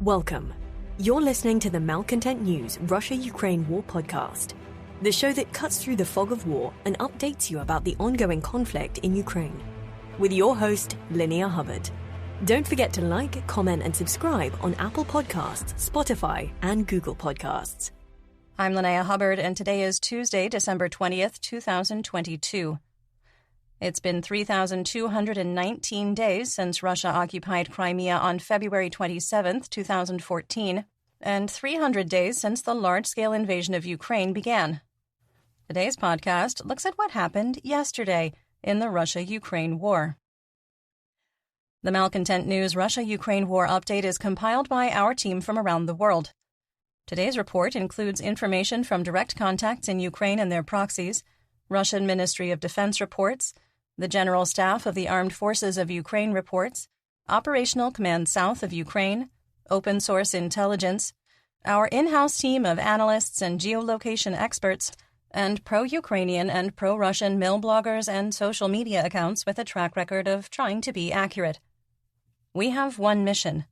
Welcome. You're listening to the Malcontent News Russia-Ukraine War podcast, the show that cuts through the fog of war and updates you about the ongoing conflict in Ukraine. With your host, Linnea Hubbard. Don't forget to like, comment, and subscribe on Apple Podcasts, Spotify, and Google Podcasts. I'm Linnea Hubbard, and today is Tuesday, December 20th, 2022. It's been 3,219 days since Russia occupied Crimea on February 27, 2014, and 300 days since the large-scale invasion of Ukraine began. Today's podcast looks at what happened yesterday in the Russia-Ukraine war. The Malcontent News Russia-Ukraine War update is compiled by our team from around the world. Today's report includes information from direct contacts in Ukraine and their proxies, Russian Ministry of Defense reports, the General Staff of the Armed Forces of Ukraine reports, Operational Command South of Ukraine, open source intelligence, our in-house team of analysts and geolocation experts, and pro-Ukrainian and pro-Russian mill bloggers and social media accounts with a track record of trying to be accurate. We have one mission: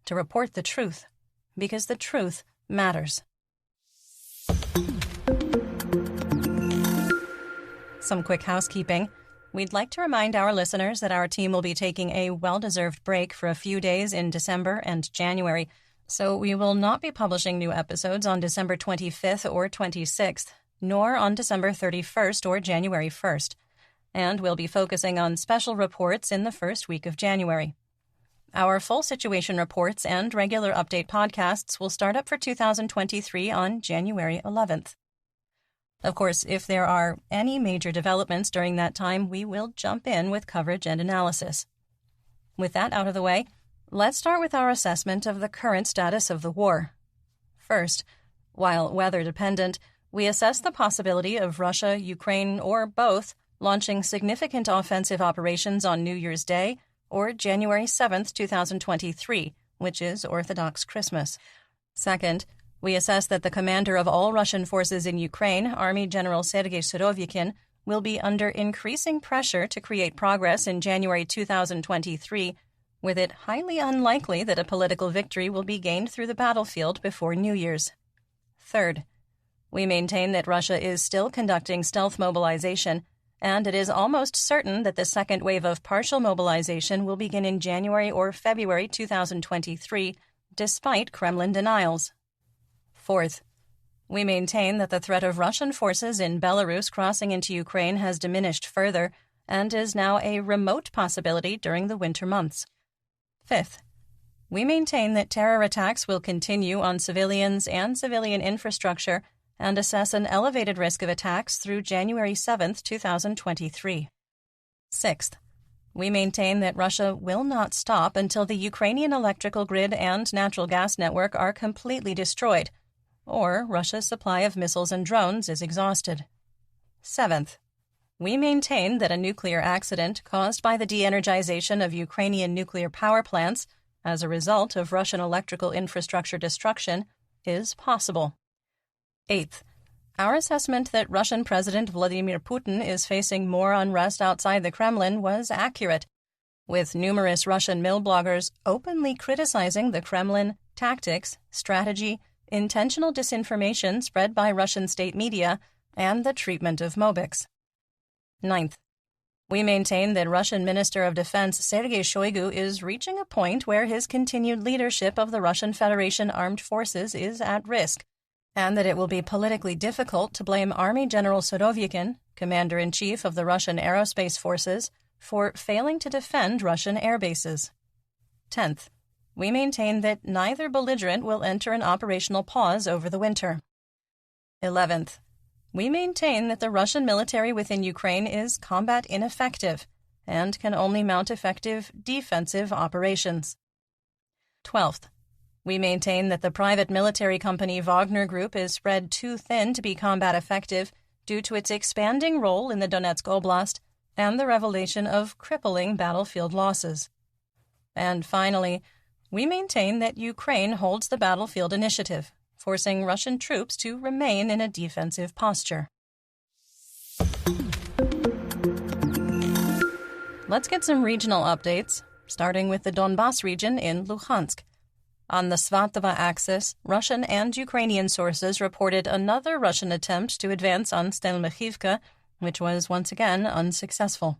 to report the truth, because the truth matters. Some quick housekeeping. We'd like to remind our listeners that our team will be taking a well-deserved break for a few days in December and January, so we will not be publishing new episodes on December 25th or 26th, nor on December 31st or January 1st, and we'll be focusing on special reports in the first week of January. Our full situation reports and regular update podcasts will start up for 2023 on January 11th. Of course, if there are any major developments during that time, we will jump in with coverage and analysis. With that out of the way, let's start with our assessment of the current status of the war. First, while weather-dependent, we assess the possibility of Russia, Ukraine, or both launching significant offensive operations on New Year's Day or January 7th, 2023, which is Orthodox Christmas. Second, we assess that the commander of all Russian forces in Ukraine, Army General Sergei Surovikin, will be under increasing pressure to create progress in January 2023, with it highly unlikely that a political victory will be gained through the battlefield before New Year's. Third, we maintain that Russia is still conducting stealth mobilization, and it is almost certain that the second wave of partial mobilization will begin in January or February 2023, despite Kremlin denials. Fourth, we maintain that the threat of Russian forces in Belarus crossing into Ukraine has diminished further and is now a remote possibility during the winter months. Fifth, we maintain that terror attacks will continue on civilians and civilian infrastructure and assess an elevated risk of attacks through January 7, 2023. Sixth, we maintain that Russia will not stop until the Ukrainian electrical grid and natural gas network are completely destroyed, or Russia's supply of missiles and drones is exhausted. Seventh, we maintain that a nuclear accident caused by the de-energization of Ukrainian nuclear power plants as a result of Russian electrical infrastructure destruction is possible. Eighth, our assessment that Russian President Vladimir Putin is facing more unrest outside the Kremlin was accurate, with numerous Russian mill bloggers openly criticizing the Kremlin, tactics, strategy, intentional disinformation spread by Russian state media, and the treatment of Mobics. Ninth, we maintain that Russian Minister of Defense Sergei Shoigu is reaching a point where his continued leadership of the Russian Federation Armed Forces is at risk, and that it will be politically difficult to blame Army General Surovikin, Commander-in-Chief of the Russian Aerospace Forces, for failing to defend Russian air bases. 10th, we maintain that neither belligerent will enter an operational pause over the winter. 11th, we maintain that the Russian military within Ukraine is combat ineffective and can only mount effective defensive operations. 12th, we maintain that the private military company Wagner Group is spread too thin to be combat effective due to its expanding role in the Donetsk Oblast and the revelation of crippling battlefield losses. And finally, we maintain that Ukraine holds the battlefield initiative, forcing Russian troops to remain in a defensive posture. Let's get some regional updates, starting with the Donbas region in Luhansk. On the Svatova axis, Russian and Ukrainian sources reported another Russian attempt to advance on Stelmachivka, which was once again unsuccessful.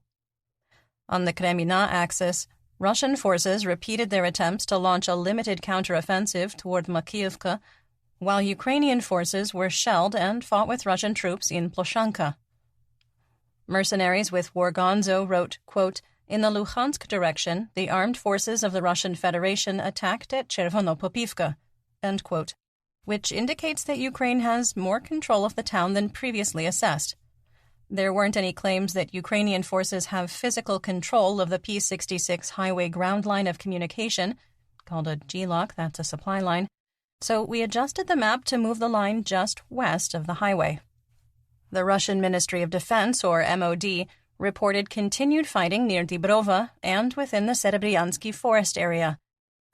On the Kremina axis, Russian forces repeated their attempts to launch a limited counteroffensive toward Makiivka, while Ukrainian forces were shelled and fought with Russian troops in Ploshanka. Mercenaries with Wargonzo wrote, quote, "In the Luhansk direction, the armed forces of the Russian Federation attacked at Chervonopopivka," end quote, which indicates that Ukraine has more control of the town than previously assessed. There weren't any claims that Ukrainian forces have physical control of the P-66 highway ground line of communication, called a GLOC, that's a supply line, so we adjusted the map to move the line just west of the highway. The Russian Ministry of Defense, or MOD, reported continued fighting near Dibrova and within the Serebryansky forest area.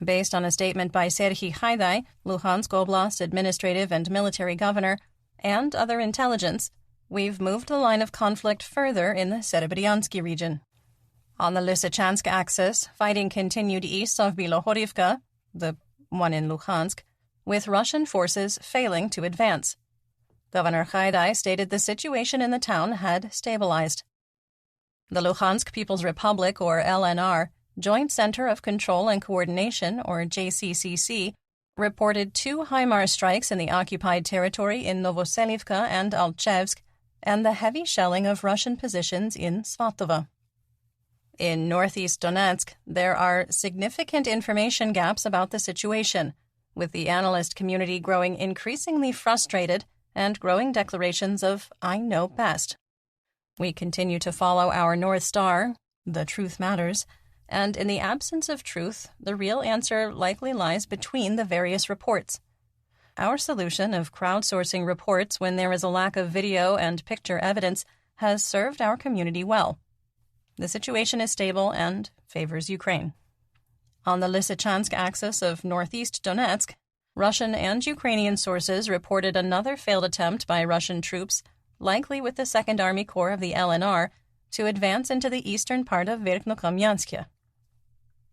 Based on a statement by Serhiy Haidai, Luhansk Oblast administrative and military governor, and other intelligence, we've moved the line of conflict further in the Serebryansky region. On the Lysychansk axis, fighting continued east of Bilohorivka, the one in Luhansk, with Russian forces failing to advance. Governor Haidai stated the situation in the town had stabilized. The Luhansk People's Republic, or LNR, Joint Center of Control and Coordination, or JCCC, reported 2 HIMARS strikes in the occupied territory in Novoselivka and Alchevsk, and the heavy shelling of Russian positions in Svatova. In northeast Donetsk, there are significant information gaps about the situation, with the analyst community growing increasingly frustrated and growing declarations of "I know best." We continue to follow our North Star, the truth matters, and in the absence of truth, the real answer likely lies between the various reports. Our solution of crowdsourcing reports when there is a lack of video and picture evidence has served our community well. The situation is stable and favors Ukraine. On the Lysychansk axis of northeast Donetsk, Russian and Ukrainian sources reported another failed attempt by Russian troops, likely with the 2nd Army Corps of the LNR, to advance into the eastern part of Verkhnokamiansk.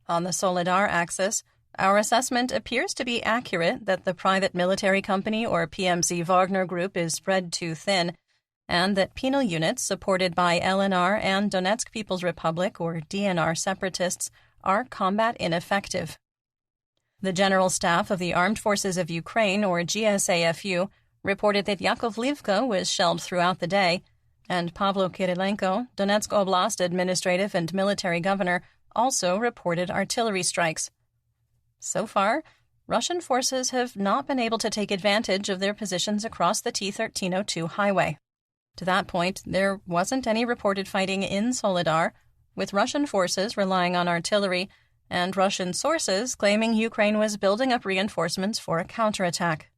On the Solidar axis, our assessment appears to be accurate that the private military company or PMC Wagner Group is spread too thin, and that penal units supported by LNR and Donetsk People's Republic or DNR separatists are combat ineffective. The General Staff of the Armed Forces of Ukraine, or GSAFU, reported that Yakovlivka was shelled throughout the day, and Pavlo Kirilenko, Donetsk Oblast administrative and military governor, also reported artillery strikes. So far, Russian forces have not been able to take advantage of their positions across the T-1302 highway. To that point, there wasn't any reported fighting in Solidar, with Russian forces relying on artillery and Russian sources claiming Ukraine was building up reinforcements for a counterattack.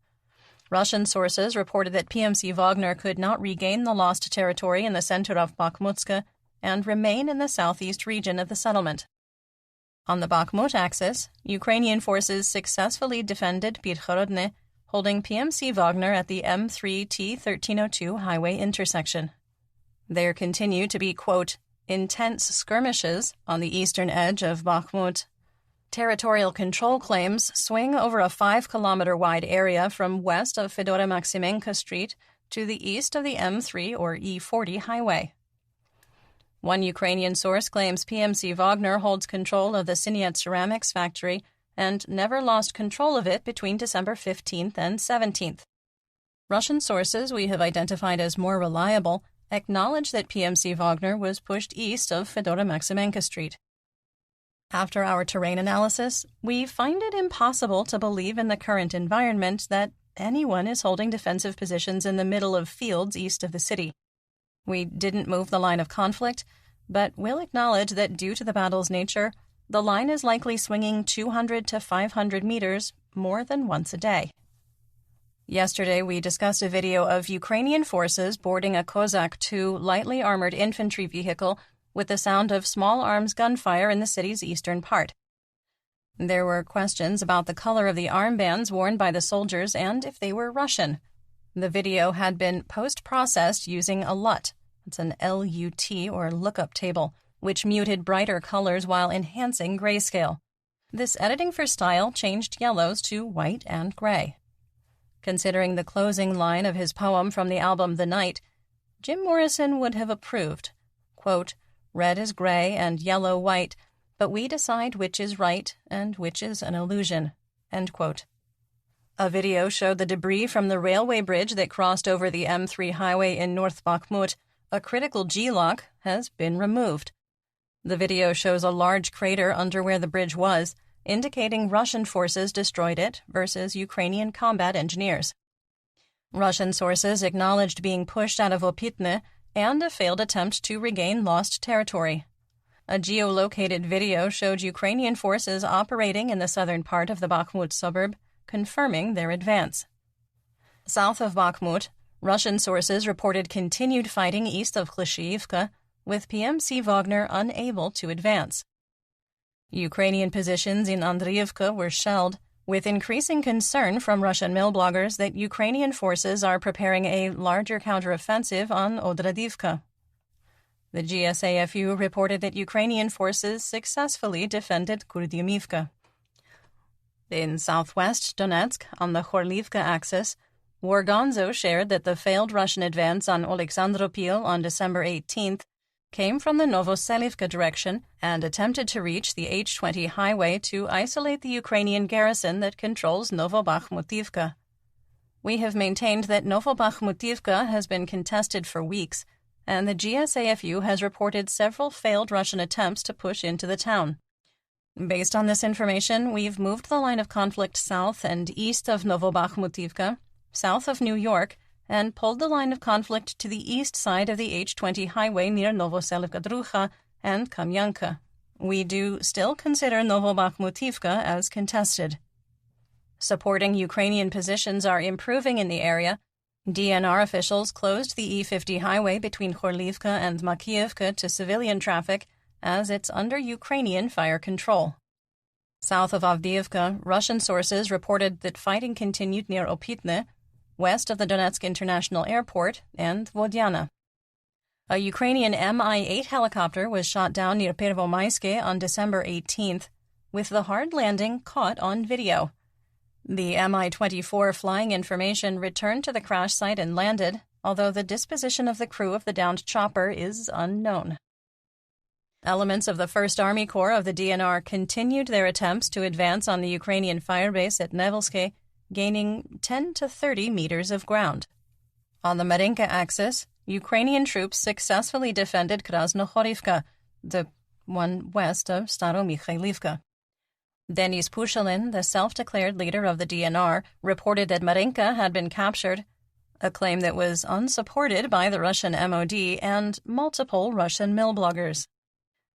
Russian sources reported that PMC Wagner could not regain the lost territory in the center of Bakhmutsk and remain in the southeast region of the settlement. On the Bakhmut axis, Ukrainian forces successfully defended Birhorodne, holding PMC Wagner at the M3 T-1302 highway intersection. There continue to be, quote, intense skirmishes on the eastern edge of Bakhmut. Territorial control claims swing over a 5-kilometer-wide area from west of Fedora Maximenko Street to the east of the M3 or E40 highway. One Ukrainian source claims PMC Wagner holds control of the Sinyet ceramics factory and never lost control of it between December 15th and 17th. Russian sources we have identified as more reliable acknowledge that PMC Wagner was pushed east of Fedora Maximenko Street. After our terrain analysis, we find it impossible to believe in the current environment that anyone is holding defensive positions in the middle of fields east of the city. We didn't move the line of conflict, but will acknowledge that due to the battle's nature, the line is likely swinging 200 to 500 meters more than once a day. Yesterday, we discussed a video of Ukrainian forces boarding a Kozak 2 lightly armored infantry vehicle with the sound of small arms gunfire in the city's eastern part. There were questions about the color of the armbands worn by the soldiers and if they were Russian. The video had been post-processed using a LUT. It's an LUT, or lookup table, which muted brighter colors while enhancing grayscale. This editing for style changed yellows to white and gray. Considering the closing line of his poem from the album The Night, Jim Morrison would have approved, quote, "Red is gray and yellow white, but we decide which is right and which is an illusion," end quote. A video showed the debris from the railway bridge that crossed over the M3 highway in North Bakhmut, a critical G-lock, has been removed. The video shows a large crater under where the bridge was, indicating Russian forces destroyed it versus Ukrainian combat engineers. Russian sources acknowledged being pushed out of Opitne and a failed attempt to regain lost territory. A geolocated video showed Ukrainian forces operating in the southern part of the Bakhmut suburb, confirming their advance. South of Bakhmut, Russian sources reported continued fighting east of Klishchiivka, with PMC Wagner unable to advance. Ukrainian positions in Andriivka were shelled, with increasing concern from Russian mill bloggers that Ukrainian forces are preparing a larger counteroffensive on Odradivka. The GSAFU reported that Ukrainian forces successfully defended Kurdyumivka. In southwest Donetsk, on the Khorlivka axis, Wargonzo shared that the failed Russian advance on Oleksandropil on December 18th came from the Novoselivka direction and attempted to reach the H-20 highway to isolate the Ukrainian garrison that controls Novobakhmutivka. We have maintained that Novobakhmutivka has been contested for weeks, and the GSAFU has reported several failed Russian attempts to push into the town. Based on this information, we've moved the line of conflict south and east of Novobakhmutivka, south of New York, and pulled the line of conflict to the east side of the H-20 highway near Novoselivka and Kamyanka. We do still consider Novobakhmutivka as contested. Supporting Ukrainian positions are improving in the area. DNR officials closed the E-50 highway between Khorlivka and Makiivka to civilian traffic as it's under Ukrainian fire control. South of Avdiivka, Russian sources reported that fighting continued near Opitne, west of the Donetsk International Airport, and Vodyana. A Ukrainian Mi-8 helicopter was shot down near Pervomayske on December 18th, with the hard landing caught on video. The Mi-24 flying information returned to the crash site and landed, although the disposition of the crew of the downed chopper is unknown. Elements of the 1st Army Corps of the DNR continued their attempts to advance on the Ukrainian firebase at Nevelske, gaining 10 to 30 meters of ground. On the Marinka axis, Ukrainian troops successfully defended Krasnohorivka, the one west of Staromikhailivka. Denis Pushelin, the self-declared leader of the DNR, reported that Marinka had been captured, a claim that was unsupported by the Russian MOD and multiple Russian mill bloggers.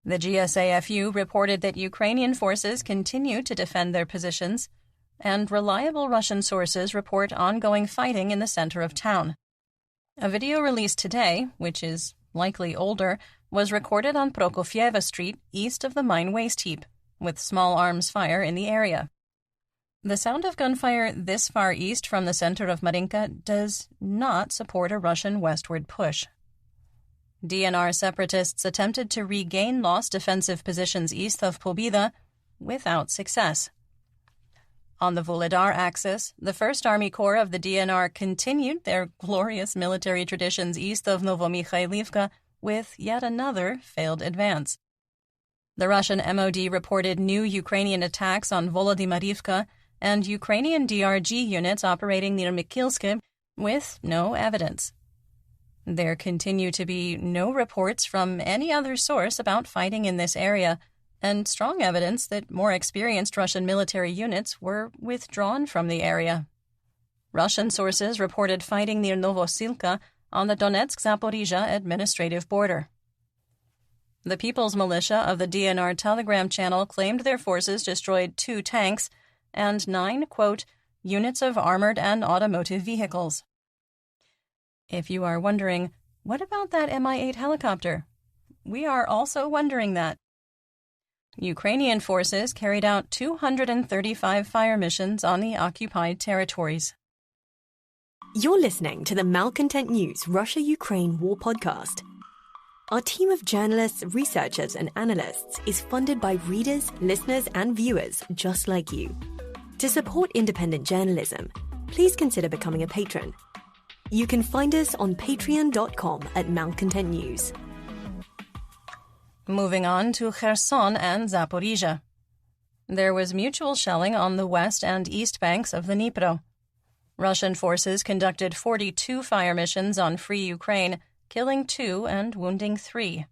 The GSAFU reported that Ukrainian forces continue to defend their positions, and reliable Russian sources report ongoing fighting in the center of town. A video released today, which is likely older, was recorded on Prokofyeva Street east of the mine waste heap, with small arms fire in the area. The sound of gunfire this far east from the center of Marinka does not support a Russian westward push. DNR separatists attempted to regain lost defensive positions east of Pobeda without success. On the Volodar axis, the 1st Army Corps of the DNR continued their glorious military traditions east of Novomikhailivka with yet another failed advance. The Russian MOD reported new Ukrainian attacks on Volodymyrivka and Ukrainian DRG units operating near Mikilske with no evidence. There continue to be no reports from any other source about fighting in this area, and strong evidence that more experienced Russian military units were withdrawn from the area. Russian sources reported fighting near Novosilka on the Donetsk-Zaporizhzhia administrative border. The People's Militia of the DNR Telegram channel claimed their forces destroyed 2 tanks and 9, quote, units of armored and automotive vehicles. If you are wondering, what about that Mi-8 helicopter? We are also wondering that. Ukrainian forces carried out 235 fire missions on the occupied territories. You're listening to the Malcontent News Russia-Ukraine War podcast. Our team of journalists, researchers, and analysts is funded by readers, listeners, and viewers just like you. To support independent journalism, please consider becoming a patron. You can find us on patreon.com/Malcontent News. Moving on to Kherson and Zaporizhia. There was mutual shelling on the west and east banks of the Dnipro. Russian forces conducted 42 fire missions on free Ukraine, killing 2 and wounding 3.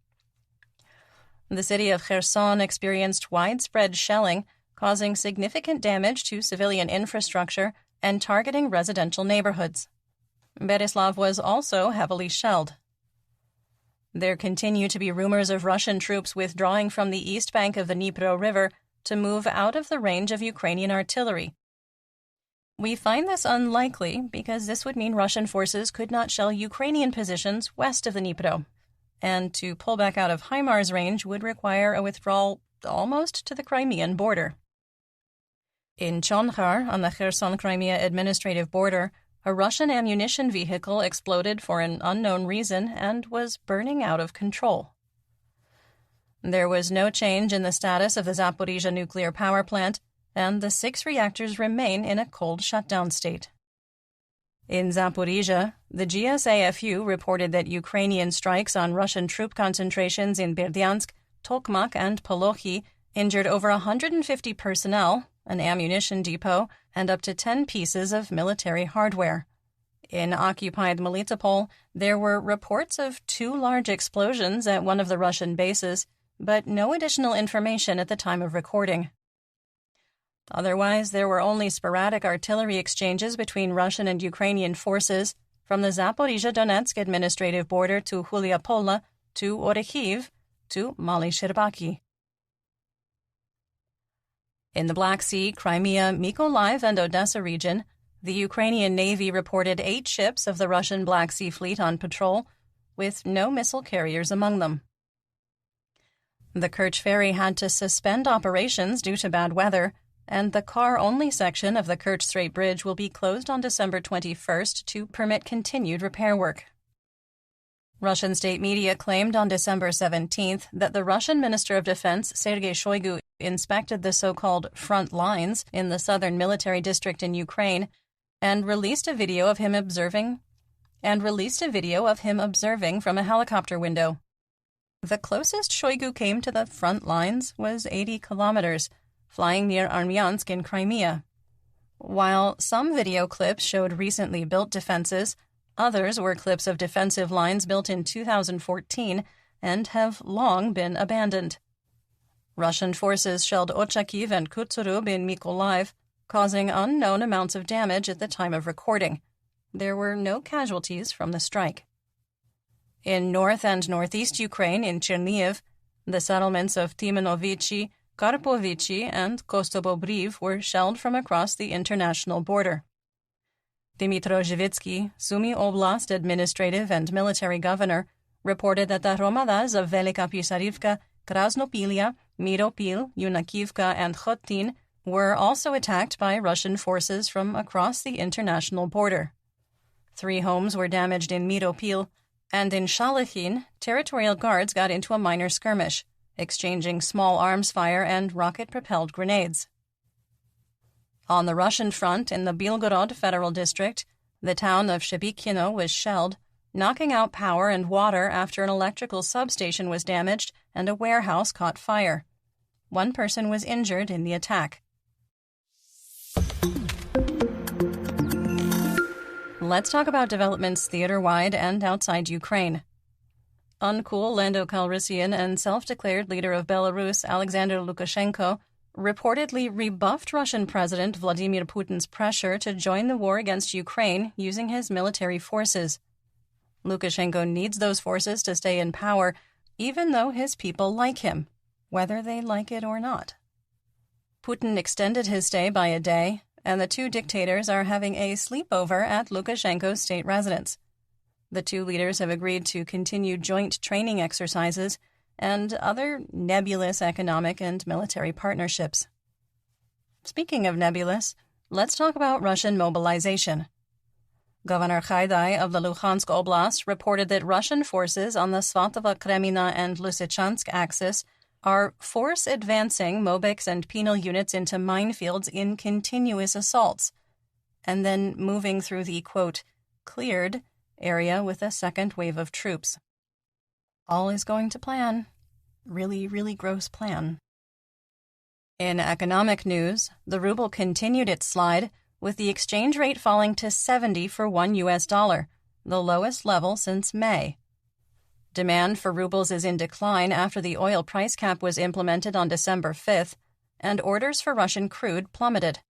The city of Kherson experienced widespread shelling, causing significant damage to civilian infrastructure and targeting residential neighborhoods. Berislav was also heavily shelled. There continue to be rumors of Russian troops withdrawing from the east bank of the Dnipro River to move out of the range of Ukrainian artillery. We find this unlikely because this would mean Russian forces could not shell Ukrainian positions west of the Dnipro, and to pull back out of HIMARS range would require a withdrawal almost to the Crimean border. In Chonkhar, on the Kherson-Crimea administrative border, a Russian ammunition vehicle exploded for an unknown reason and was burning out of control. There was no change in the status of the Zaporizhia nuclear power plant, and the 6 reactors remain in a cold shutdown state. In Zaporizhia, the GSAFU reported that Ukrainian strikes on Russian troop concentrations in Berdyansk, Tokmak, and Polokhy injured over 150 personnel, an ammunition depot, and up to 10 pieces of military hardware. In occupied Melitopol, there were reports of 2 large explosions at one of the Russian bases, but no additional information at the time of recording. Otherwise, there were only sporadic artillery exchanges between Russian and Ukrainian forces from the Zaporizhia-Donetsk administrative border to Huliapola to Orekhiv to Mali Sherbaki. In the Black Sea, Crimea, Mykolaiv, and Odessa region, the Ukrainian Navy reported 8 ships of the Russian Black Sea Fleet on patrol, with no missile carriers among them. The Kerch ferry had to suspend operations due to bad weather, and the car-only section of the Kerch Strait Bridge will be closed on December 21st to permit continued repair work. Russian state media claimed on December 17th that the Russian Minister of Defense, Sergei Shoigu, inspected the so-called front lines in the southern military district in Ukraine and released a video of him observing from a helicopter window. The closest Shoigu came to the front lines was 80 kilometers, flying near Armyansk in Crimea. While some video clips showed recently built defenses, others were clips of defensive lines built in 2014 and have long been abandoned. Russian forces shelled Ochakiv and Kutsurub in Mykolaiv, causing unknown amounts of damage at the time of recording. There were no casualties from the strike. In north and northeast Ukraine, in Chernihiv, the settlements of Timanovichi, Karpovichi, and Kostobobriv were shelled from across the international border. Dmytro Zhivitsky, Sumy Oblast administrative and military governor, reported that the hromadas of Velika Pisarivka, Krasnopilia, Miropil, Yunakivka, and Khotin were also attacked by Russian forces from across the international border. 3 homes were damaged in Miropil, and in Shalichin, territorial guards got into a minor skirmish, exchanging small arms fire and rocket-propelled grenades. On the Russian front in the Belgorod Federal District, the town of Shebikhino was shelled, knocking out power and water after an electrical substation was damaged and a warehouse caught fire. 1 person was injured in the attack. Let's talk about developments theater-wide and outside Ukraine. Uncool Lando Calrissian and self-declared leader of Belarus, Alexander Lukashenko, reportedly rebuffed Russian President Vladimir Putin's pressure to join the war against Ukraine using his military forces. Lukashenko needs those forces to stay in power, even though his people like him, whether they like it or not. Putin extended his stay by a day, and the 2 dictators are having a sleepover at Lukashenko's state residence. The 2 leaders have agreed to continue joint training exercises and other nebulous economic and military partnerships. Speaking of nebulous, let's talk about Russian mobilization. Governor Haidai of the Luhansk Oblast reported that Russian forces on the Svatovo-Kremina and Lysychansk axis are force advancing Mobics and penal units into minefields in continuous assaults, and then moving through the, quote, cleared area with a second wave of troops. All is going to plan. Really, really gross plan. In economic news, the ruble continued its slide, with the exchange rate falling to 70 for $1, the lowest level since May. Demand for rubles is in decline after the oil price cap was implemented on December 5th, and orders for Russian crude plummeted.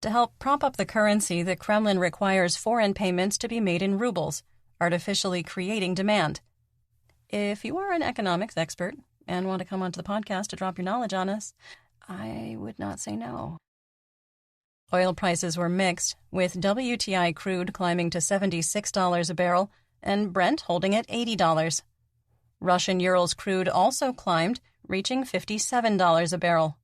To help prop up the currency, the Kremlin requires foreign payments to be made in rubles, artificially creating demand. If you are an economics expert and want to come onto the podcast to drop your knowledge on us, I would not say no. Oil prices were mixed, with WTI crude climbing to $76 a barrel and Brent holding at $80. Russian Urals crude also climbed, reaching $57 a barrel.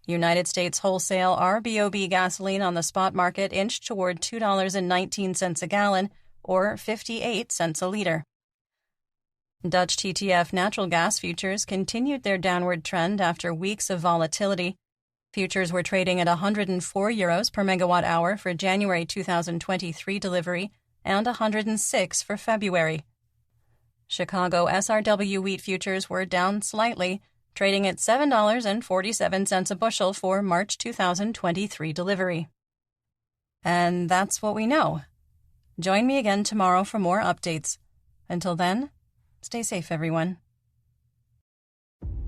United States wholesale RBOB gasoline on the spot market inched toward $2.19 a gallon, or 58 cents a liter. Dutch TTF natural gas futures continued their downward trend after weeks of volatility. Futures were trading at €104 per megawatt hour for January 2023 delivery and 106 for February. Chicago SRW wheat futures were down slightly, trading at $7.47 a bushel for March 2023 delivery. And that's what we know. Join me again tomorrow for more updates. Until then, stay safe, everyone.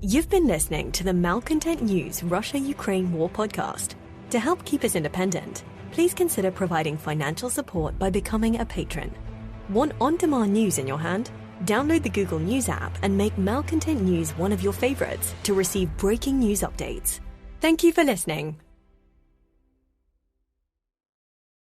You've been listening to the Malcontent News Russia-Ukraine War podcast. To help keep us independent, please consider providing financial support by becoming a patron. Want on-demand news in your hand? Download the Google News app and make Malcontent News one of your favorites to receive breaking news updates. Thank you for listening.